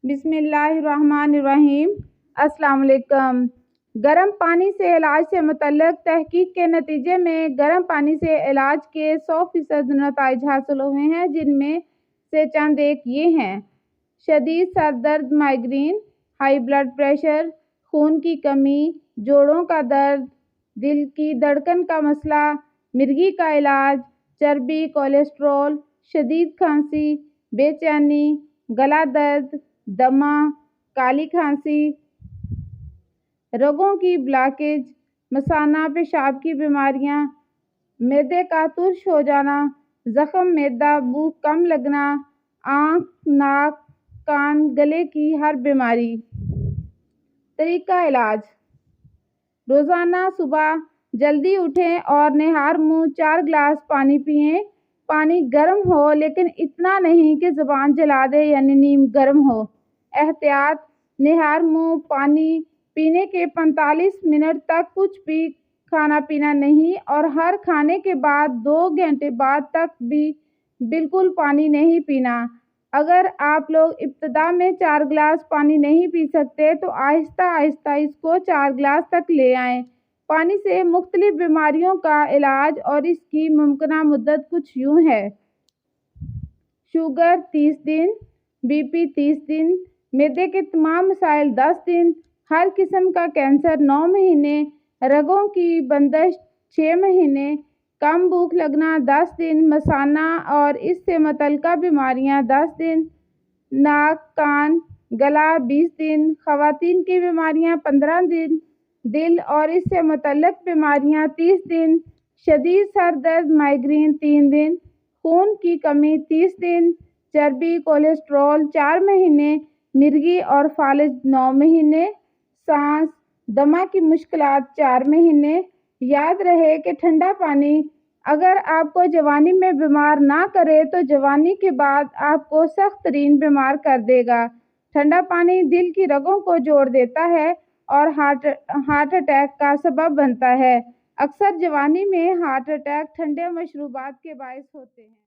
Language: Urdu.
بسم اللہ الرحمن الرحیم۔ السلام علیکم۔ گرم پانی سے علاج سے متعلق تحقیق کے نتیجے میں گرم پانی سے علاج کے 100% نتائج حاصل ہوئے ہیں، جن میں سے چند ایک یہ ہیں: شدید سر درد، مائیگرین، ہائی بلڈ پریشر، خون کی کمی، جوڑوں کا درد، دل کی دھڑکن کا مسئلہ، مرگی کا علاج، چربی، کولیسٹرول، شدید کھانسی، بے چینی، گلا درد، دمہ، کالی کھانسی، رگوں کی بلاکیج، مثانہ پیشاب کی بیماریاں، معدے کا ترش ہو جانا، زخم معدہ، بھوک کم لگنا، آنکھ، ناک، کان، گلے کی ہر بیماری۔ طریقہ علاج: روزانہ صبح جلدی اٹھیں اور نہار منہ 4 گلاس پانی پئیں۔ پانی گرم ہو لیکن اتنا نہیں کہ زبان جلا دے یعنی نیم گرم ہو۔ احتیاط: نہار منہ پانی پینے کے 45 منٹ تک کچھ بھی کھانا پینا نہیں، اور ہر کھانے کے بعد 2 گھنٹے بعد تک بھی بالکل پانی نہیں پینا۔ اگر آپ لوگ ابتدا میں 4 گلاس پانی نہیں پی سکتے تو آہستہ آہستہ اس کو 4 گلاس تک لے آئیں۔ پانی سے مختلف بیماریوں کا علاج اور اس کی ممکنہ مدت کچھ یوں ہے: شوگر 30 دن، بی پی 30 دن، معدے کے تمام مسائل 10 دن، ہر قسم کا کینسر 9 مہینے، رگوں کی بندش 6 مہینے، کم بھوک لگنا 10 دن، مثانہ اور اس سے متعلقہ بیماریاں 10 دن، ناک، کان، گلا 20 دن، خواتین کی بیماریاں 15 دن، دل اور اس سے متعلق بیماریاں 30 دن، شدید سر درد، مائیگرین 3 دن، خون کی کمی 30 دن، چربی، کولیسٹرول 4 مہینے، مرگی اور فالج 9 مہینے، سانس، دمہ کی مشکلات 4 مہینے۔ یاد رہے کہ ٹھنڈا پانی اگر آپ کو جوانی میں بیمار نہ کرے تو جوانی کے بعد آپ کو سخت ترین بیمار کر دے گا۔ ٹھنڈا پانی دل کی رگوں کو جوڑ دیتا ہے اور ہارٹ اٹیک کا سبب بنتا ہے۔ اکثر جوانی میں ہارٹ اٹیک ٹھنڈے مشروبات کے باعث ہوتے ہیں۔